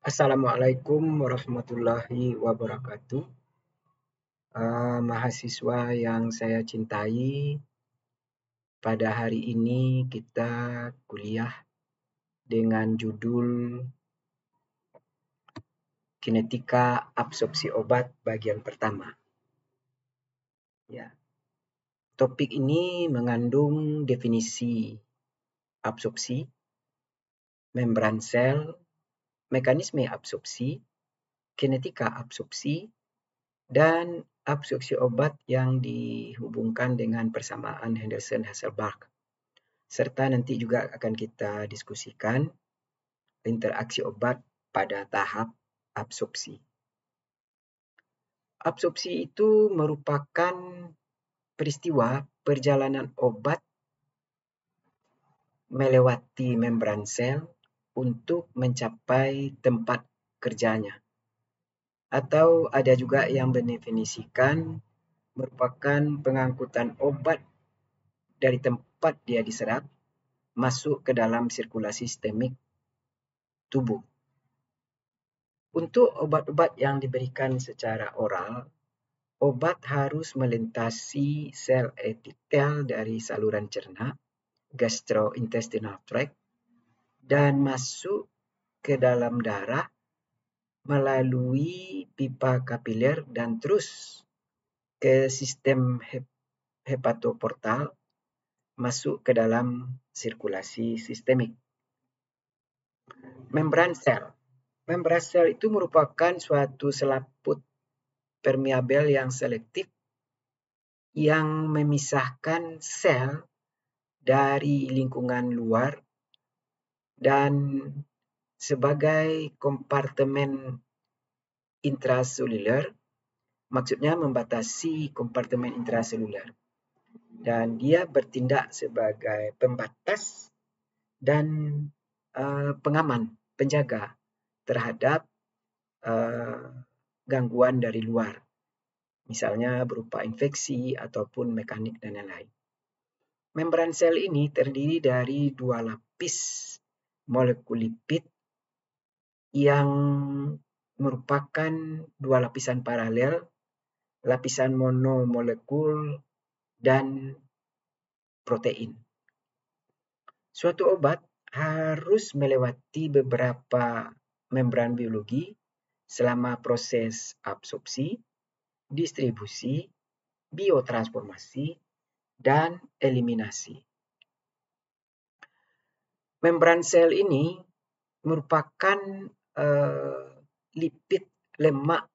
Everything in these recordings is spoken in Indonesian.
Assalamualaikum warahmatullahi wabarakatuh. Mahasiswa yang saya cintai, pada hari ini kita kuliah dengan judul Kinetika Absorpsi Obat bagian pertama. Ya, topik ini mengandung definisi absorpsi, membran sel, mekanisme absorpsi, kinetika absorpsi, dan absorpsi obat yang dihubungkan dengan persamaan Henderson-Hasselbalch. Serta nanti juga akan kita diskusikan interaksi obat pada tahap absorpsi. Absorpsi itu merupakan peristiwa perjalanan obat melewati membran sel untuk mencapai tempat kerjanya. Atau ada juga yang mendefinisikan merupakan pengangkutan obat dari tempat dia diserap masuk ke dalam sirkulasi sistemik tubuh. Untuk obat-obat yang diberikan secara oral, obat harus melintasi sel epitel dari saluran cerna, gastrointestinal tract, dan masuk ke dalam darah melalui pipa kapiler dan terus ke sistem hepatoportal, masuk ke dalam sirkulasi sistemik. Membran sel. Membran sel itu merupakan suatu selaput permeabel yang selektif yang memisahkan sel dari lingkungan luar dan sebagai kompartemen intraseluler, maksudnya membatasi kompartemen intraseluler, dan dia bertindak sebagai pembatas dan pengaman, penjaga terhadap gangguan dari luar, misalnya berupa infeksi ataupun mekanik dan lain-lain. Membran sel ini terdiri dari dua lapis molekul lipid yang merupakan dua lapisan paralel, lapisan monomolekul dan protein. Suatu obat harus melewati beberapa membran biologi selama proses absorpsi, distribusi, biotransformasi, dan eliminasi. Membran sel ini merupakan lipid lemak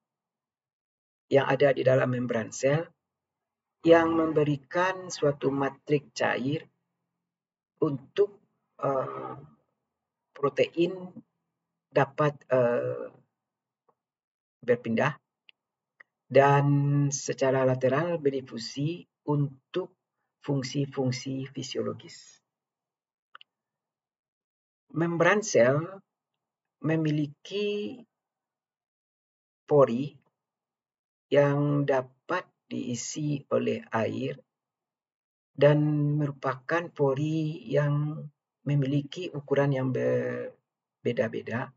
yang ada di dalam membran sel yang memberikan suatu matrik cair untuk protein dapat berpindah dan secara lateral berdifusi untuk fungsi-fungsi fisiologis. Membran sel memiliki pori yang dapat diisi oleh air dan merupakan pori yang memiliki ukuran yang berbeda-beda,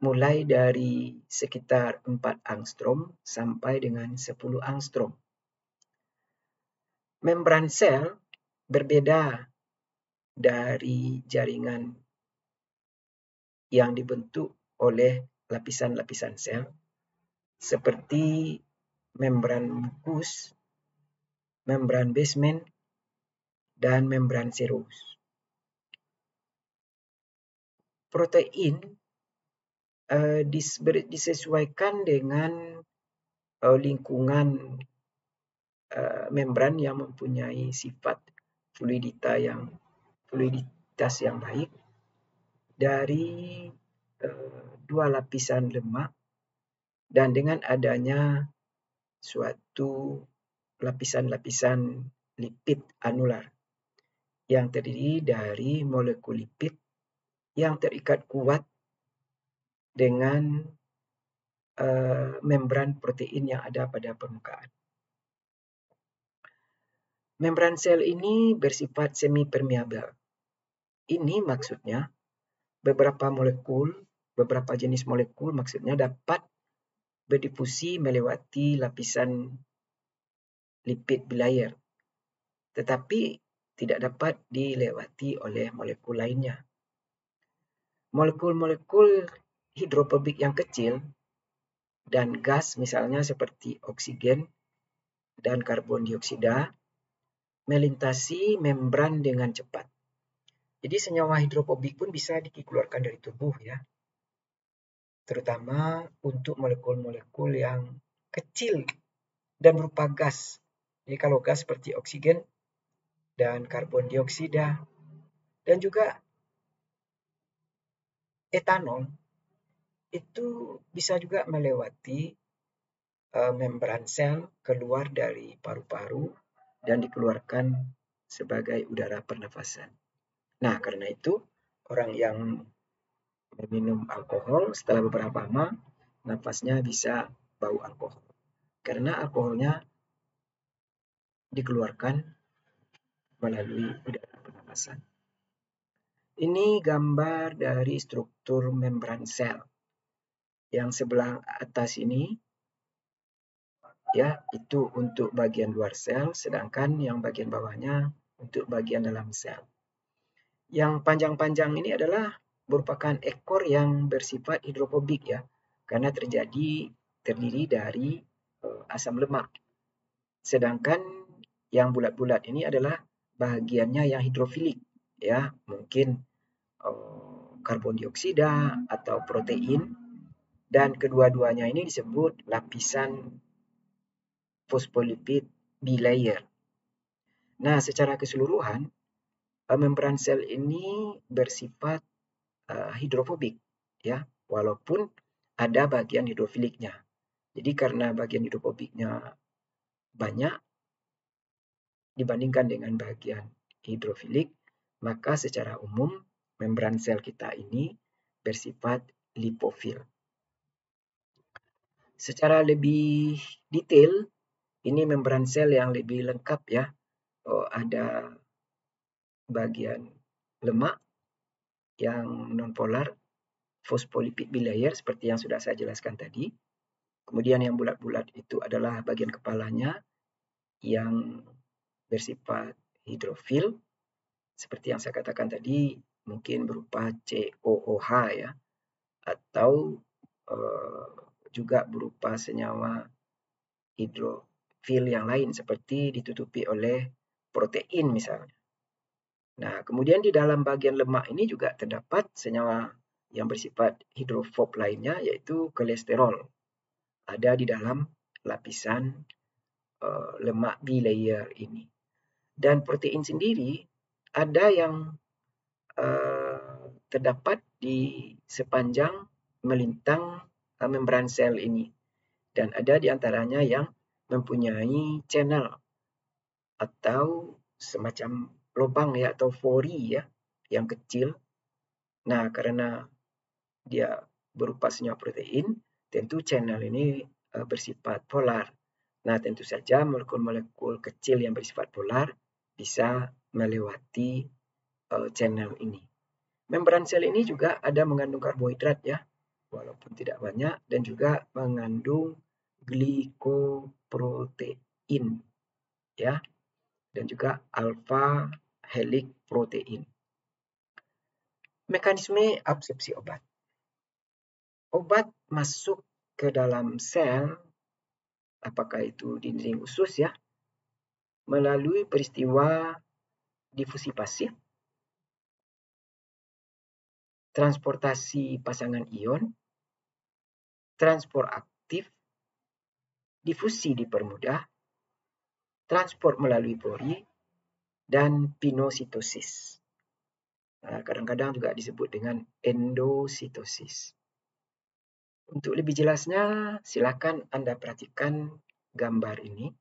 mulai dari sekitar 4 angstrom sampai dengan 10 angstrom. Membran sel berbeda dari jaringan yang dibentuk oleh lapisan-lapisan sel seperti membran mukus, membran basement, dan membran serous. Protein disesuaikan dengan lingkungan membran yang mempunyai sifat fluiditas yang baik dari dua lapisan lemak dan dengan adanya suatu lapisan-lapisan lipid anular yang terdiri dari molekul lipid yang terikat kuat dengan membran protein yang ada pada permukaan. Membran sel ini bersifat semi permeabel. Ini maksudnya beberapa jenis molekul maksudnya dapat berdifusi melewati lapisan lipid bilayer, tetapi tidak dapat dilewati oleh molekul lainnya. Molekul-molekul hidrofobik yang kecil dan gas misalnya seperti oksigen dan karbon dioksida melintasi membran dengan cepat. Jadi senyawa hidrofobik pun bisa dikeluarkan dari tubuh ya. Terutama untuk molekul-molekul yang kecil dan berupa gas. Jadi kalau gas seperti oksigen dan karbon dioksida dan juga etanol itu bisa juga melewati membran sel keluar dari paru-paru dan dikeluarkan sebagai udara pernafasan. Nah, karena itu orang yang meminum alkohol setelah beberapa lama nafasnya bisa bau alkohol karena alkoholnya dikeluarkan melalui udara pernafasan. Ini gambar dari struktur membran sel. Yang sebelah atas ini ya itu untuk bagian luar sel, sedangkan yang bagian bawahnya untuk bagian dalam sel. Yang panjang-panjang ini adalah merupakan ekor yang bersifat hidrofobik ya, karena terdiri dari asam lemak. Sedangkan yang bulat-bulat ini adalah bagiannya yang hidrofilik ya, mungkin karbon dioksida atau protein, dan kedua-duanya ini disebut lapisan fosfolipid bilayer. Nah, secara keseluruhan membran sel ini bersifat hidrofobik ya, walaupun ada bagian hidrofiliknya. Jadi karena bagian hidrofobiknya banyak dibandingkan dengan bagian hidrofilik, maka secara umum membran sel kita ini bersifat lipofil. Secara lebih detail, ini membran sel yang lebih lengkap ya. Ada bagian lemak yang nonpolar, fosfolipid bilayer seperti yang sudah saya jelaskan tadi. Kemudian yang bulat-bulat itu adalah bagian kepalanya yang bersifat hidrofil, seperti yang saya katakan tadi, mungkin berupa COOH ya, atau juga berupa senyawa hidrofil yang lain seperti ditutupi oleh protein misalnya. Nah, kemudian di dalam bagian lemak ini juga terdapat senyawa yang bersifat hidrofob lainnya yaitu kolesterol. Ada di dalam lapisan lemak bilayer ini. Dan protein sendiri ada yang terdapat di sepanjang melintang membran sel ini. Dan ada di antaranya yang mempunyai channel atau semacam lubang ya atau pori ya yang kecil. Nah, karena dia berupa senyawa protein, tentu channel ini bersifat polar. Nah, tentu saja molekul-molekul kecil yang bersifat polar bisa melewati channel ini. Membran sel ini juga ada mengandung karbohidrat ya, walaupun tidak banyak, dan juga mengandung glikoprotein ya, dan juga alfa helic protein. Mekanisme absorpsi obat. Obat masuk ke dalam sel, apakah itu dinding usus ya, melalui peristiwa difusi pasif, transportasi pasangan ion, transport aktif, difusi dipermudah, transport melalui pori, dan pinositosis. Kadang-kadang juga disebut dengan endositosis. Untuk lebih jelasnya, silakan Anda perhatikan gambar ini.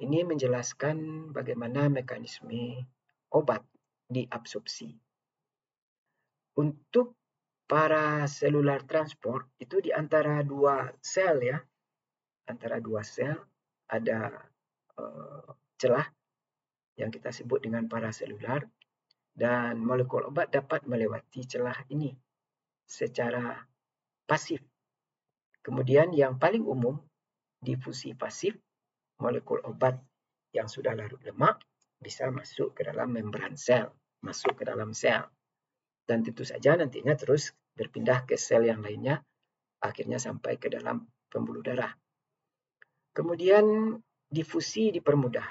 Ini menjelaskan bagaimana mekanisme obat diabsorpsi. Untuk para selular transport itu di antara dua sel ya, antara dua sel ada celah yang kita sebut dengan paraselular dan molekul obat dapat melewati celah ini secara pasif. Kemudian yang paling umum, difusi pasif, molekul obat yang sudah larut lemak bisa masuk ke dalam membran sel, masuk ke dalam sel. Dan tentu saja nantinya terus berpindah ke sel yang lainnya, akhirnya sampai ke dalam pembuluh darah. Kemudian difusi dipermudah.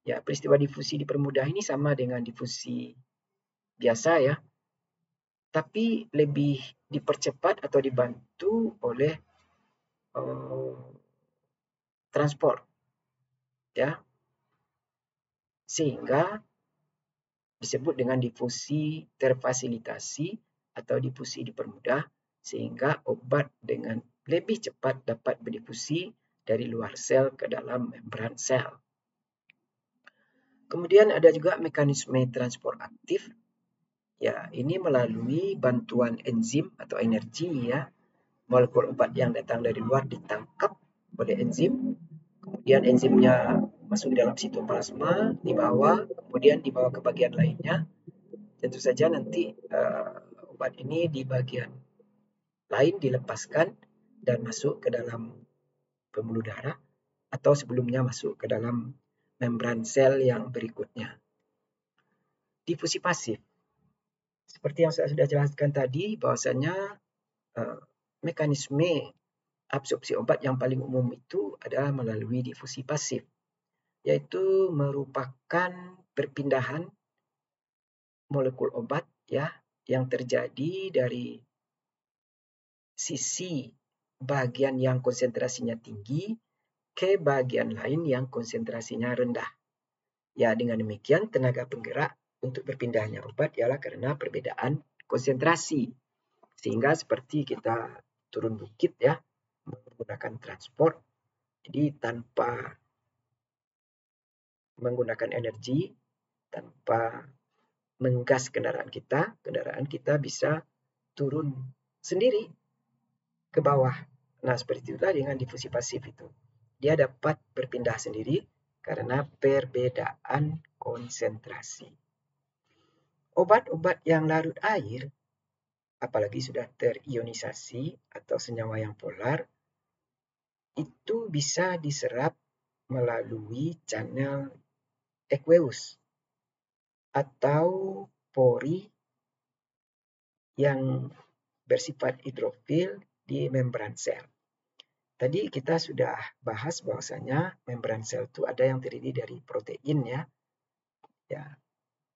Ya, peristiwa difusi dipermudah ini sama dengan difusi biasa ya, tapi lebih dipercepat atau dibantu oleh transport, ya, sehingga disebut dengan difusi terfasilitasi atau difusi dipermudah, sehingga obat dengan lebih cepat dapat berdifusi dari luar sel ke dalam membran sel. Kemudian ada juga mekanisme transport aktif. Ya, ini melalui bantuan enzim atau energi ya. Molekul obat yang datang dari luar ditangkap oleh enzim. Kemudian enzimnya masuk di dalam sitoplasma, kemudian dibawa ke bagian lainnya. Tentu saja nanti obat ini di bagian lain dilepaskan dan masuk ke dalam pembuluh darah atau sebelumnya masuk ke dalam membran sel yang berikutnya. Difusi pasif. Seperti yang saya sudah jelaskan tadi, bahwasanya mekanisme absorpsi obat yang paling umum itu adalah melalui difusi pasif, yaitu merupakan perpindahan molekul obat ya yang terjadi dari sisi bagian yang konsentrasinya tinggi ke bagian lain yang konsentrasinya rendah. Ya, dengan demikian tenaga penggerak untuk berpindahnya obat ialah karena perbedaan konsentrasi. Sehingga seperti kita turun bukit ya, menggunakan transport, jadi tanpa menggunakan energi, tanpa menggas kendaraan kita bisa turun sendiri ke bawah. Nah, seperti itulah dengan difusi pasif itu. Dia dapat berpindah sendiri karena perbedaan konsentrasi. Obat-obat yang larut air, apalagi sudah terionisasi atau senyawa yang polar, itu bisa diserap melalui channel aqueous atau pori yang bersifat hidrofil di membran sel. Tadi kita sudah bahas bahwasanya membran sel itu ada yang terdiri dari protein ya. Ya,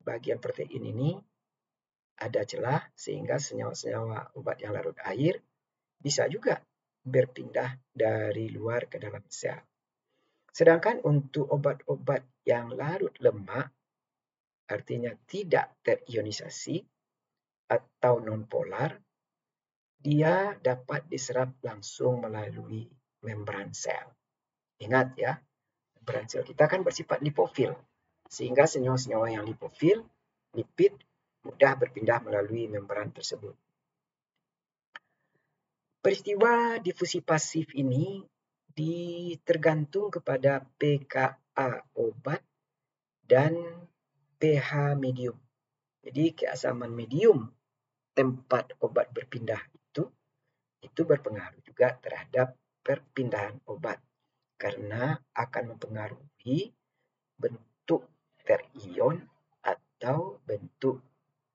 bagian protein ini ada celah sehingga senyawa-senyawa obat yang larut air bisa juga berpindah dari luar ke dalam sel. Sedangkan untuk obat-obat yang larut lemak, artinya tidak terionisasi atau non-polar, dia dapat diserap langsung melalui membran sel. Ingat ya, membran sel kita kan bersifat lipofil, sehingga senyawa-senyawa yang lipofil, lipid, mudah berpindah melalui membran tersebut. Peristiwa difusi pasif ini tergantung kepada pKa obat dan pH medium. Jadi keasaman medium tempat obat berpindah itu berpengaruh juga terhadap perpindahan obat karena akan mempengaruhi bentuk terion atau bentuk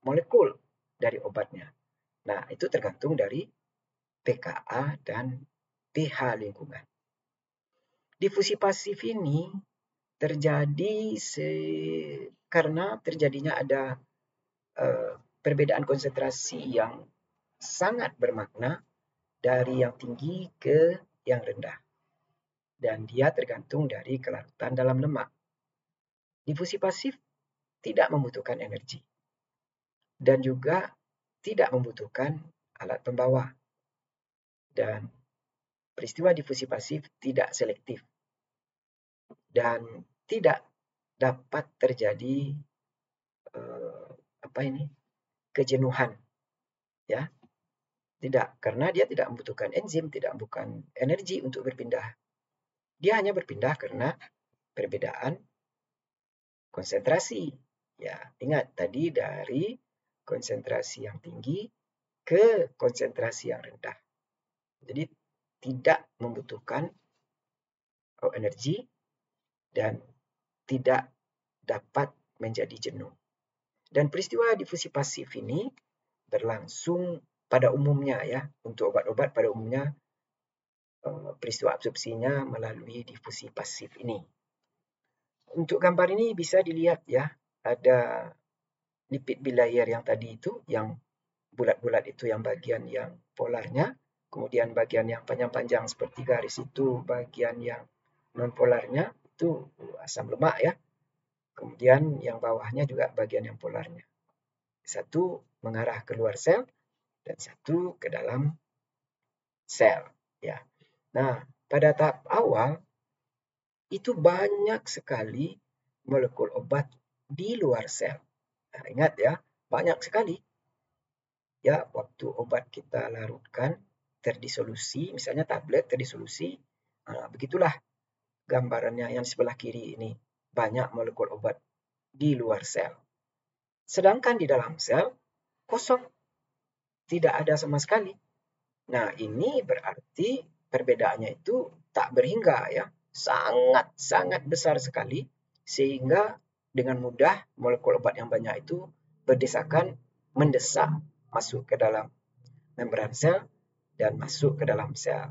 molekul dari obatnya. Nah, itu tergantung dari pKa dan pH lingkungan. Difusi pasif ini terjadi karena terjadinya ada perbedaan konsentrasi yang sangat bermakna dari yang tinggi ke yang rendah. Dan dia tergantung dari kelarutan dalam lemak. Difusi pasif tidak membutuhkan energi. Dan juga tidak membutuhkan alat pembawa. Dan peristiwa difusi pasif tidak selektif. Dan tidak dapat terjadi kejenuhan. Ya. Tidak, karena dia tidak membutuhkan enzim, tidak membutuhkan energi untuk berpindah. Dia hanya berpindah karena perbedaan konsentrasi. Ya, ingat tadi dari konsentrasi yang tinggi ke konsentrasi yang rendah. Jadi tidak membutuhkan energi dan tidak dapat menjadi jenuh. Dan peristiwa difusi pasif ini berlangsung pada umumnya ya, untuk obat-obat pada umumnya peristiwa absorpsinya melalui difusi pasif ini. Untuk gambar ini bisa dilihat ya, ada lipid bilayer yang tadi itu, yang bulat-bulat itu yang bagian yang polarnya, kemudian bagian yang panjang-panjang seperti garis itu bagian yang non-polarnya, itu asam lemak ya. Kemudian yang bawahnya juga bagian yang polarnya. Satu mengarah keluar sel dan satu ke dalam sel ya. Nah, pada tahap awal itu banyak sekali molekul obat di luar sel. Nah, ingat ya, banyak sekali. Ya, waktu obat kita larutkan terdisolusi, misalnya tablet terdisolusi, begitulah gambarannya yang sebelah kiri ini. Banyak molekul obat di luar sel. Sedangkan di dalam sel, kosong. Tidak ada sama sekali. Nah, ini berarti perbedaannya itu tak berhingga ya. Sangat-sangat besar sekali. Sehingga dengan mudah molekul obat yang banyak itu berdesakan mendesak masuk ke dalam membran sel dan masuk ke dalam sel.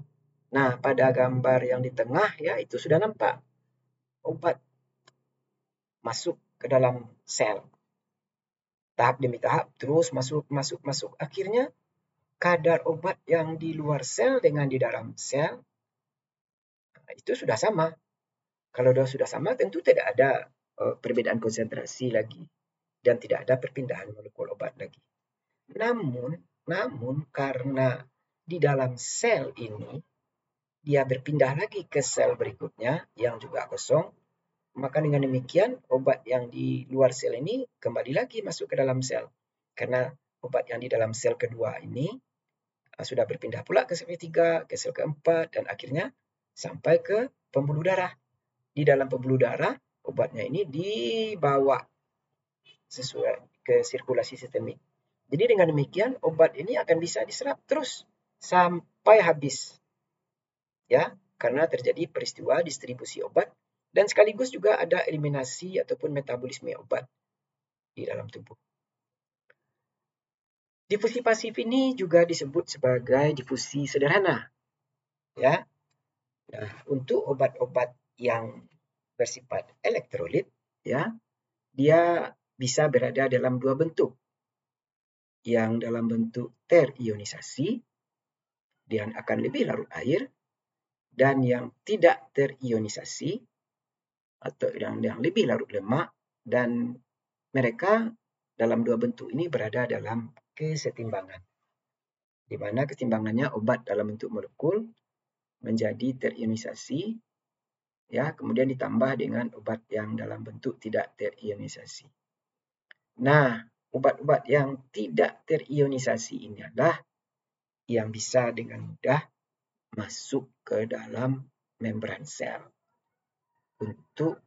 Nah, pada gambar yang di tengah ya itu sudah nampak obat masuk ke dalam sel. Tahap demi tahap terus masuk. Akhirnya kadar obat yang di luar sel dengan di dalam sel itu sudah sama. Kalau sudah sama tentu tidak ada perbedaan konsentrasi lagi dan tidak ada perpindahan molekul obat lagi. Namun karena di dalam sel ini dia berpindah lagi ke sel berikutnya yang juga kosong, maka dengan demikian obat yang di luar sel ini kembali lagi masuk ke dalam sel. Karena obat yang di dalam sel kedua ini sudah berpindah pula ke sel ketiga, ke sel keempat, dan akhirnya sampai ke pembuluh darah. Di dalam pembuluh darah, obatnya ini dibawa sesuai ke sirkulasi sistemik. Jadi dengan demikian, obat ini akan bisa diserap terus sampai habis. Ya, karena terjadi peristiwa distribusi obat dan sekaligus juga ada eliminasi ataupun metabolisme obat di dalam tubuh. Difusi pasif ini juga disebut sebagai difusi sederhana. Ya. Nah, untuk obat-obat yang bersifat elektrolit, ya, dia bisa berada dalam dua bentuk. Yang dalam bentuk terionisasi, dia akan lebih larut air, dan yang tidak terionisasi, atau yang lebih larut lemak, dan mereka dalam dua bentuk ini berada dalam kesetimbangan. Di mana kesetimbangannya obat dalam bentuk molekul menjadi terionisasi, ya, kemudian ditambah dengan obat yang dalam bentuk tidak terionisasi. Nah, obat-obat yang tidak terionisasi ini adalah yang bisa dengan mudah masuk ke dalam membran sel untuk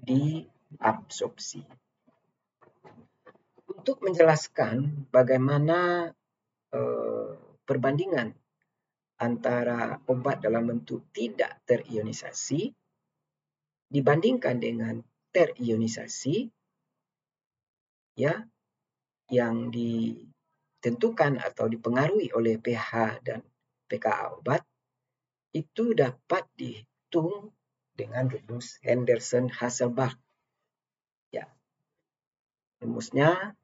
diabsorpsi. Untuk menjelaskan bagaimana perbandingan antara obat dalam bentuk tidak terionisasi dibandingkan dengan terionisasi, ya, yang ditentukan atau dipengaruhi oleh pH dan pKa obat, itu dapat dihitung dengan rumus Henderson-Hasselbalch. Ya. Rumusnya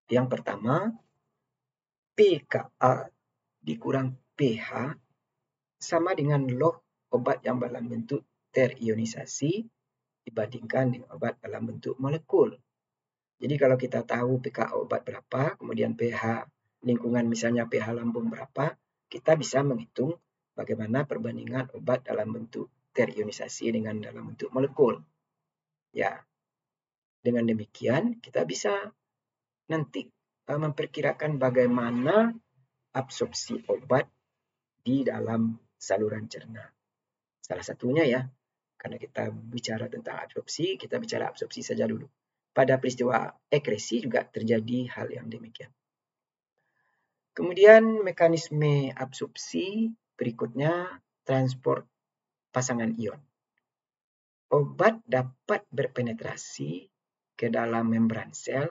yang pertama, pKa dikurang pH sama dengan log obat yang dalam bentuk terionisasi dibandingkan dengan obat dalam bentuk molekul. Jadi kalau kita tahu pKa obat berapa, kemudian pH lingkungan misalnya pH lambung berapa, kita bisa menghitung bagaimana perbandingan obat dalam bentuk terionisasi dengan dalam bentuk molekul. Ya, dengan demikian kita bisa nanti memperkirakan bagaimana absorpsi obat di dalam saluran cerna. Salah satunya ya, karena kita bicara tentang absorpsi, kita bicara absorpsi saja dulu. Pada peristiwa ekresi juga terjadi hal yang demikian. Kemudian mekanisme absorpsi berikutnya transport pasangan ion. Obat dapat berpenetrasi ke dalam membran sel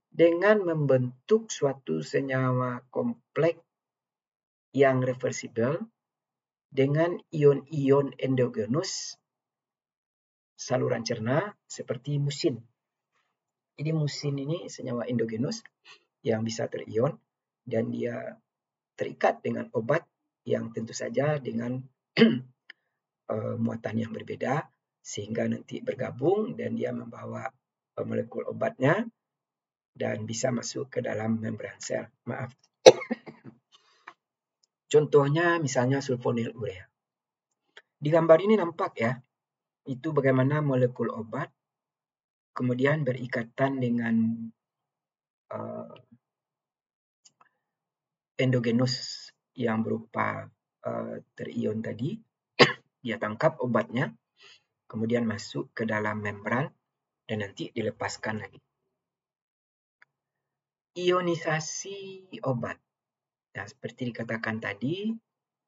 dengan membentuk suatu senyawa kompleks yang reversibel dengan ion-ion endogenus saluran cerna seperti musin. Jadi musin ini senyawa endogenus yang bisa terion dan dia terikat dengan obat yang tentu saja dengan muatan yang berbeda sehingga nanti bergabung dan dia membawa molekul obatnya dan bisa masuk ke dalam membran sel. Maaf. Contohnya misalnya sulfonil urea. Di gambar ini nampak ya, itu bagaimana molekul obat kemudian berikatan dengan endogenus yang berupa terion tadi. Dia tangkap obatnya, kemudian masuk ke dalam membran dan nanti dilepaskan lagi. Ionisasi obat. Nah, seperti dikatakan tadi,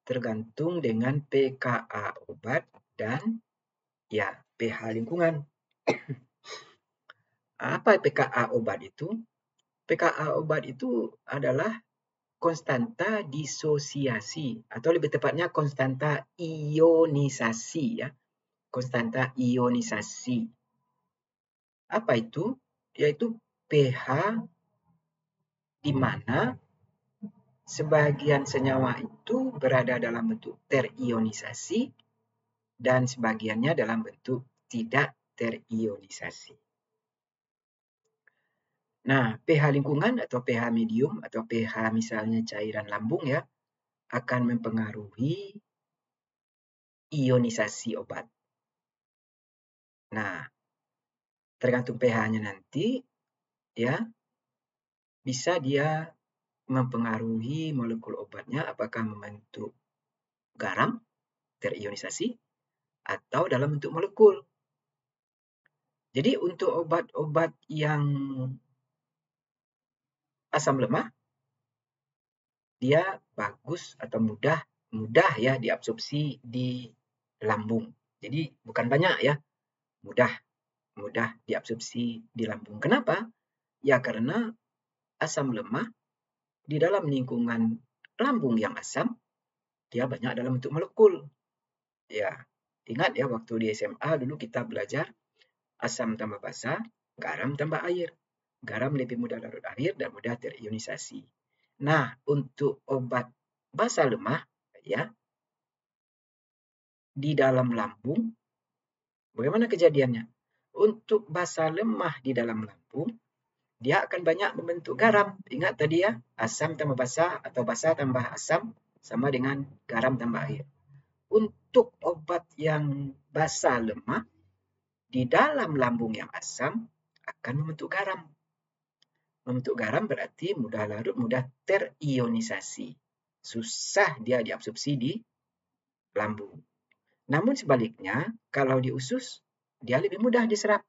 tergantung dengan pKa obat dan ya pH lingkungan. Apa pKa obat itu? pKa obat itu adalah konstanta disosiasi atau lebih tepatnya konstanta ionisasi ya. Konstanta ionisasi. Apa itu? Yaitu pH di mana sebagian senyawa itu berada dalam bentuk terionisasi dan sebagiannya dalam bentuk tidak terionisasi. Nah, pH lingkungan atau pH medium atau pH misalnya cairan lambung ya akan mempengaruhi ionisasi obat. Nah, tergantung pH-nya nanti ya bisa dia mempengaruhi molekul obatnya apakah membentuk garam terionisasi atau dalam bentuk molekul. Jadi untuk obat-obat yang asam lemah dia bagus atau mudah ya diabsorpsi di lambung. Jadi bukan banyak ya, mudah diabsorpsi di lambung. Kenapa? Ya karena asam lemah di dalam lingkungan lambung yang asam dia banyak dalam bentuk molekul. Ya, ingat ya waktu di SMA dulu kita belajar asam tambah basa, garam tambah air. Garam lebih mudah larut air dan mudah terionisasi. Nah, untuk obat basa lemah ya di dalam lambung bagaimana kejadiannya? Untuk basa lemah di dalam lambung dia akan banyak membentuk garam. Ingat tadi ya, asam tambah basa atau basa tambah asam sama dengan garam tambah air. Untuk obat yang basa lemah di dalam lambung yang asam akan membentuk garam. Membentuk garam berarti mudah larut, mudah terionisasi. Susah dia diabsorpsi di lambung. Namun sebaliknya, kalau di usus, dia lebih mudah diserap.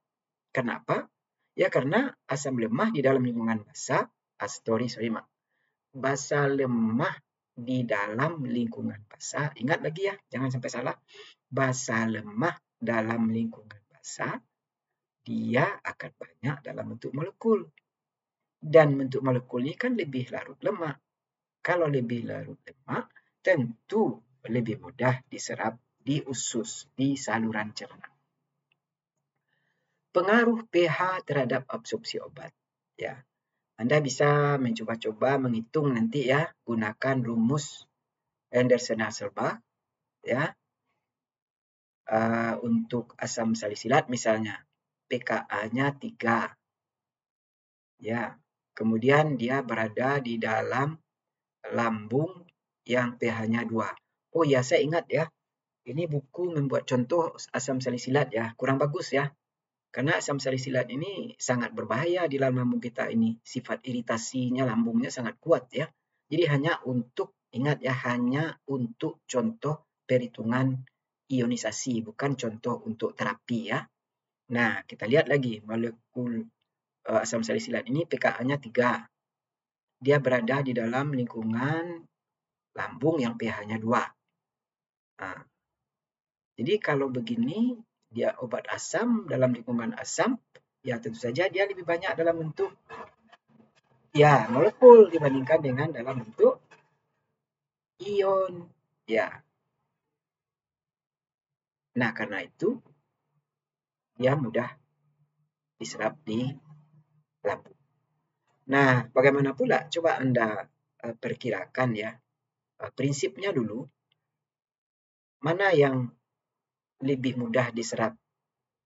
Kenapa? Ya karena asam lemah di dalam lingkungan basa, basa lemah di dalam lingkungan basa. Ingat lagi ya, jangan sampai salah. Basa lemah dalam lingkungan basa, dia akan banyak dalam bentuk molekul. Dan bentuk molekul ini kan lebih larut lemak. Kalau lebih larut lemak, tentu lebih mudah diserap di usus, di saluran cerna. Pengaruh pH terhadap absorpsi obat. Ya, Anda bisa mencoba-coba menghitung nanti ya, gunakan rumus Anderson-Hasselbalch ya. Untuk asam salisilat misalnya, pKa-nya 3. Ya, kemudian dia berada di dalam lambung yang pH-nya 2. Oh ya, saya ingat ya. Ini buku membuat contoh asam salisilat ya. Kurang bagus ya. Karena asam salisilat ini sangat berbahaya di dalam lambung kita ini. Sifat iritasinya lambungnya sangat kuat ya. Jadi hanya untuk, ingat ya, hanya untuk contoh perhitungan ionisasi. Bukan contoh untuk terapi ya. Nah, kita lihat lagi molekul asam salisilat ini pKa-nya 3. dia berada di dalam lingkungan lambung yang pH-nya 2. Nah, jadi kalau begini, dia obat asam dalam lingkungan asam, ya tentu saja dia lebih banyak dalam bentuk ya molekul dibandingkan dengan dalam bentuk ion. Ya. Nah, karena itu dia mudah diserap di lambung. Nah, bagaimana pula? Coba Anda perkirakan ya. Prinsipnya dulu, mana yang lebih mudah diserap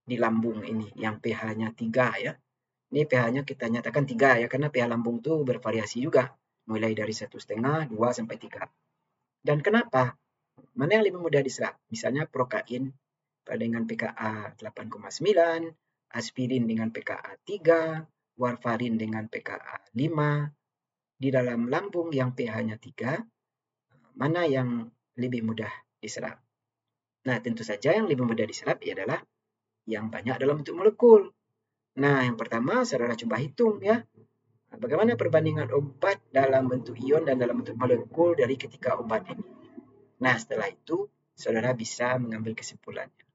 di lambung ini, yang pH-nya 3 ya. Ini pH-nya kita nyatakan 3 ya, karena pH lambung itu bervariasi juga. Mulai dari 1,5, 2, sampai 3. Dan kenapa? Mana yang lebih mudah diserap? Misalnya prokain dengan pKa 8,9, aspirin dengan pKa 3, warfarin dengan pKa 5. Di dalam lambung yang pH-nya 3, mana yang lebih mudah diserap? Nah, tentu saja yang lebih mudah diserap adalah yang banyak dalam bentuk molekul. Nah, yang pertama saudara coba hitung ya. Bagaimana perbandingan obat dalam bentuk ion dan dalam bentuk molekul dari ketiga obat ini. Nah, setelah itu saudara bisa mengambil kesimpulannya.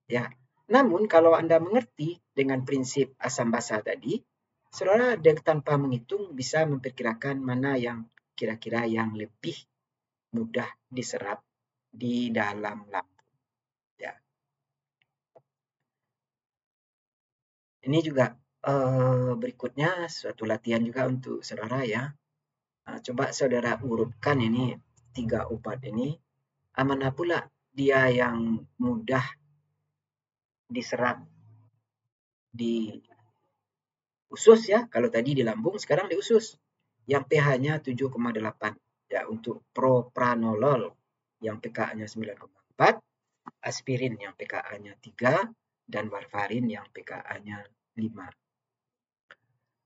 Ya. Namun kalau Anda mengerti dengan prinsip asam basa tadi, saudara tanpa menghitung bisa memperkirakan mana yang kira-kira yang lebih mudah diserap di dalam lambung. Ya. Ini juga berikutnya suatu latihan juga untuk saudara ya. Coba saudara urutkan ini 3 obat ini. Mana pula dia yang mudah diserap di usus ya. Kalau tadi di lambung, sekarang di usus. Yang pH-nya 7,8. Ya, untuk propranolol yang pK-nya 9,4. Aspirin yang pKa-nya 3, dan warfarin yang pKa-nya 5.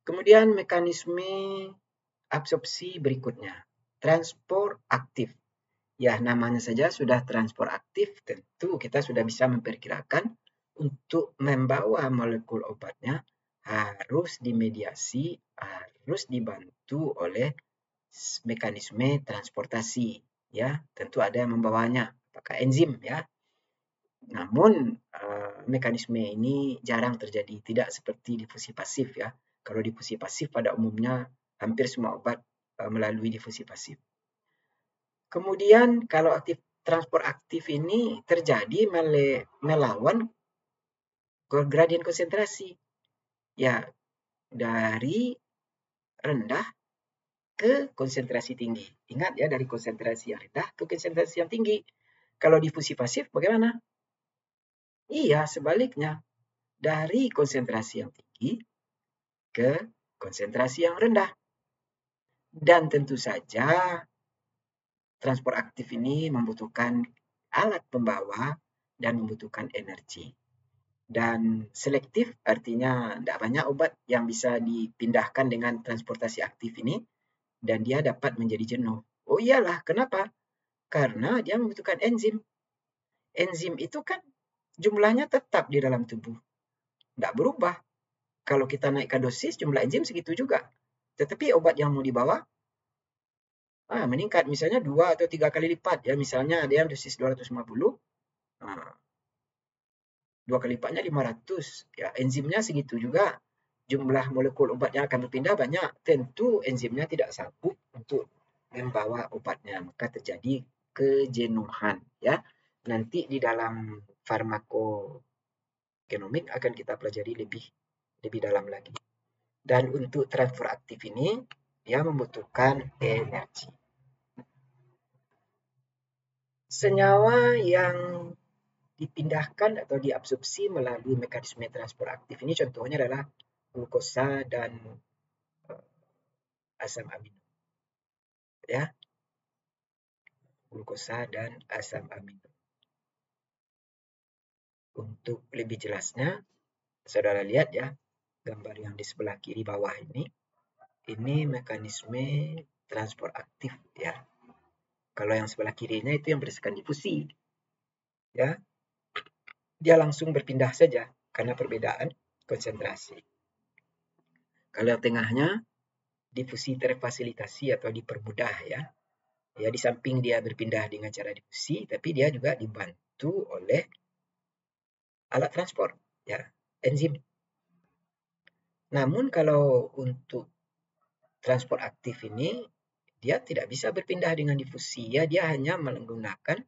Kemudian mekanisme absorpsi berikutnya, transport aktif. Ya, namanya saja sudah transport aktif, tentu kita sudah bisa memperkirakan untuk membawa molekul obatnya harus dimediasi, harus dibantu oleh mekanisme transportasi. Ya, tentu ada yang membawanya, pakai enzim ya. Namun mekanisme ini jarang terjadi, tidak seperti difusi pasif ya. Kalau difusi pasif pada umumnya hampir semua obat melalui difusi pasif. Kemudian kalau transport aktif ini terjadi melawan gradien konsentrasi. Ya, dari rendah ke konsentrasi tinggi. Ingat ya, dari konsentrasi yang rendah ke konsentrasi yang tinggi. Kalau difusi pasif bagaimana? Iya, sebaliknya. Dari konsentrasi yang tinggi ke konsentrasi yang rendah. Dan tentu saja transport aktif ini membutuhkan alat pembawa dan membutuhkan energi. Dan selektif artinya tidak banyak obat yang bisa dipindahkan dengan transportasi aktif ini dan dia dapat menjadi jenuh. Oh iyalah, kenapa? Karena dia membutuhkan enzim. Enzim itu kan jumlahnya tetap di dalam tubuh. Tidak berubah. Kalau kita naikkan dosis, jumlah enzim segitu juga. Tetapi obat yang mau dibawa meningkat, misalnya 2 atau 3 kali lipat. Ya, misalnya ada yang dosis 250, 2 kali lipatnya 500. Ya, enzimnya segitu juga. Jumlah molekul obat yang akan berpindah banyak. Tentu enzimnya tidak sanggup untuk membawa obatnya. Maka terjadi kejenuhan. Ya. Nanti di dalam farmakogenomik akan kita pelajari lebih dalam lagi. Dan untuk transfer aktif ini, dia membutuhkan energi. Senyawa yang dipindahkan atau diabsorpsi melalui mekanisme transport aktif ini contohnya adalah glukosa dan asam amino. Ya. Glukosa dan asam amino. Untuk lebih jelasnya, saudara lihat ya, gambar yang di sebelah kiri bawah ini. Ini mekanisme transport aktif ya. Kalau yang sebelah kirinya itu yang berdasarkan difusi. Ya. Dia langsung berpindah saja karena perbedaan konsentrasi. Kalau yang tengahnya difusi terfasilitasi atau dipermudah ya. Ya, di samping dia berpindah dengan cara difusi, tapi dia juga dibantu oleh alat transport, ya, enzim. Namun kalau untuk transport aktif ini, dia tidak bisa berpindah dengan difusi, ya, dia hanya menggunakan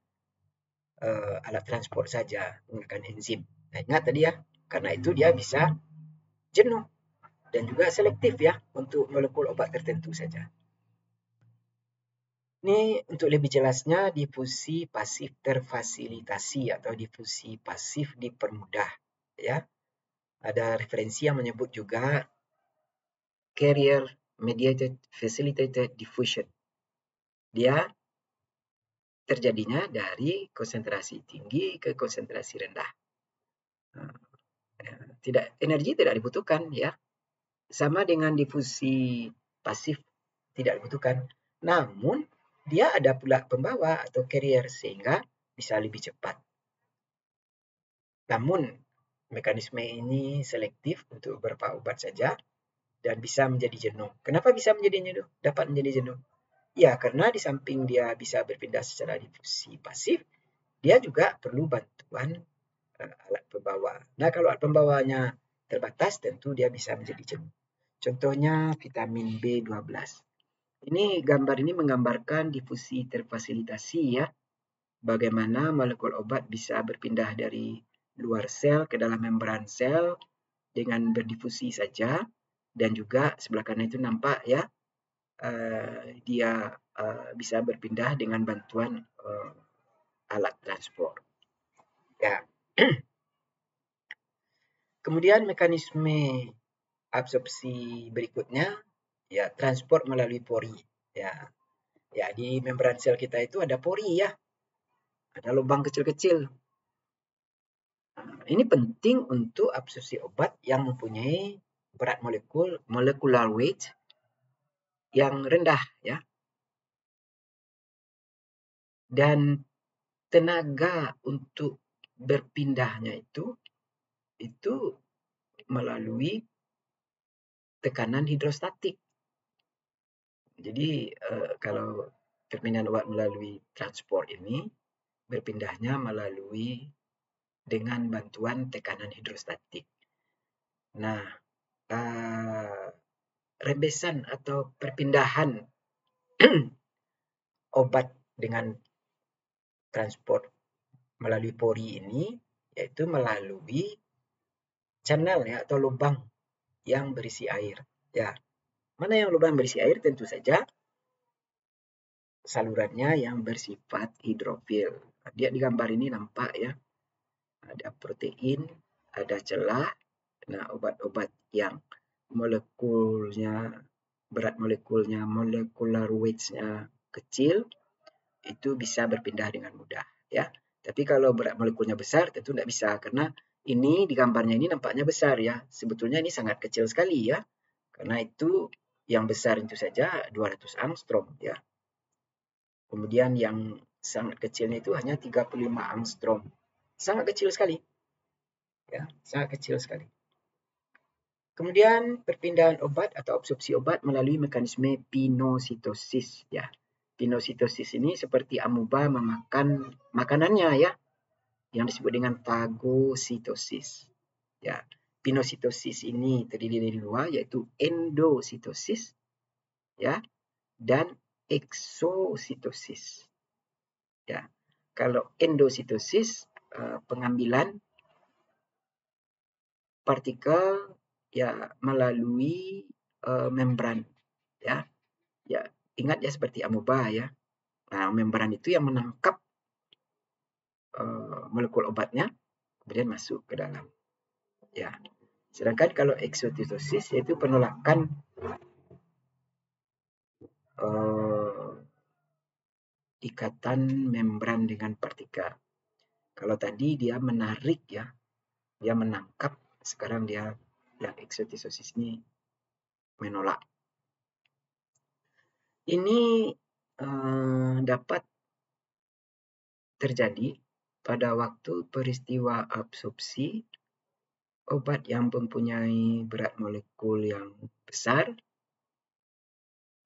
alat transport saja, menggunakan enzim. Nah, ingat tadi ya, karena itu dia bisa jenuh dan juga selektif ya untuk molekul obat tertentu saja. Ini untuk lebih jelasnya difusi pasif terfasilitasi atau difusi pasif dipermudah ya. Ada referensi yang menyebut juga carrier mediated facilitated diffusion. Dia terjadinya dari konsentrasi tinggi ke konsentrasi rendah. Energi tidak dibutuhkan ya. Sama dengan difusi pasif tidak dibutuhkan. Namun dia ada pula pembawa atau carrier sehingga bisa lebih cepat. Namun mekanisme ini selektif untuk beberapa obat saja dan bisa menjadi jenuh. Kenapa bisa menjadi jenuh? Dapat menjadi jenuh. Ya, karena di samping dia bisa berpindah secara difusi pasif, dia juga perlu bantuan alat pembawa. Nah, kalau alat pembawanya terbatas, tentu dia bisa menjadi jenuh. Contohnya vitamin B12. Ini gambar ini menggambarkan difusi terfasilitasi ya. Bagaimana molekul obat bisa berpindah dari luar sel ke dalam membran sel dengan berdifusi saja, dan juga sebelah kanan itu nampak ya, dia bisa berpindah dengan bantuan alat transport. Ya. Kemudian mekanisme absorpsi berikutnya ya transport melalui pori ya. Ya, di membran sel kita itu ada pori ya. Ada lubang kecil-kecil. Ini penting untuk absorpsi obat yang mempunyai berat molecular weight yang rendah ya. Dan tenaga untuk berpindahnya itu melalui tekanan hidrostatik. Jadi kalau perpindahan obat melalui transport ini berpindahnya melalui dengan bantuan tekanan hidrostatik. Nah, rembesan atau perpindahan obat dengan transport melalui pori ini yaitu melalui channel ya atau lubang yang berisi air. Ya, mana yang lubang berisi air? Tentu saja salurannya yang bersifat hidrofil. Dia di gambar ini nampak ya, ada protein, ada celah. Nah, obat-obat yang molekulnya, berat molekulnya, molecular weight-nya kecil, itu bisa berpindah dengan mudah ya. Tapi kalau berat molekulnya besar tentu tidak bisa karena ini di gambarnya ini nampaknya besar ya. Sebetulnya ini sangat kecil sekali ya. Karena itu yang besar itu saja 200 angstrom ya. Kemudian yang sangat kecilnya itu hanya 35 angstrom. Sangat kecil sekali. Ya, sangat kecil sekali. Kemudian perpindahan obat atau absorpsi obat melalui mekanisme pinositosis ya. Pinositosis ini seperti amuba memakan makanannya ya, yang disebut dengan fagositosis. Ya, pinositosis ini terdiri dari dua yaitu endositosis ya dan eksositosis. Ya. Kalau endositosis pengambilan partikel ya melalui membran ya. Ya, ingat ya seperti amuba ya. Nah, membran itu yang menangkap molekul obatnya kemudian masuk ke dalam. Ya. Sedangkan kalau eksositosis yaitu penolakan ikatan membran dengan partikel. Kalau tadi dia menarik ya, dia menangkap, sekarang dia yang eksositosis ini menolak. Ini dapat terjadi pada waktu peristiwa absorpsi obat yang mempunyai berat molekul yang besar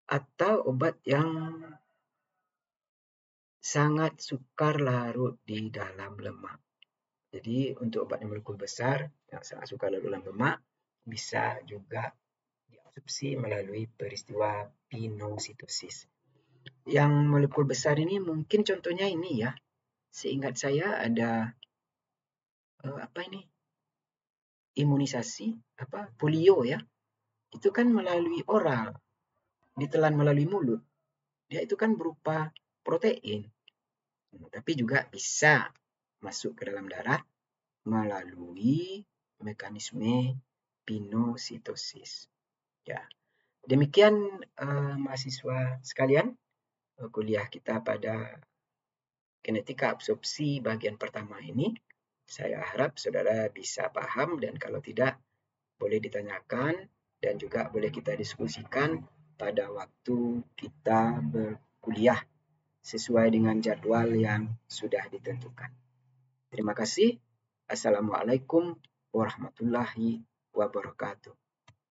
atau obat yang sangat sukar larut di dalam lemak. Jadi untuk obat yang molekul besar yang sangat sukar larut dalam lemak bisa juga diabsorpsi melalui peristiwa pinositosis. Yang molekul besar ini mungkin contohnya ini ya. Seingat saya ada imunisasi polio ya. Itu kan melalui oral, ditelan melalui mulut. Dia itu kan berupa protein. Tapi juga bisa masuk ke dalam darah melalui mekanisme pinositosis. Ya, demikian mahasiswa sekalian, kuliah kita pada genetika absorpsi bagian pertama ini. Saya harap saudara bisa paham dan kalau tidak boleh ditanyakan dan juga boleh kita diskusikan pada waktu kita berkuliah sesuai dengan jadwal yang sudah ditentukan. Terima kasih. Assalamualaikum warahmatullahi wabarakatuh.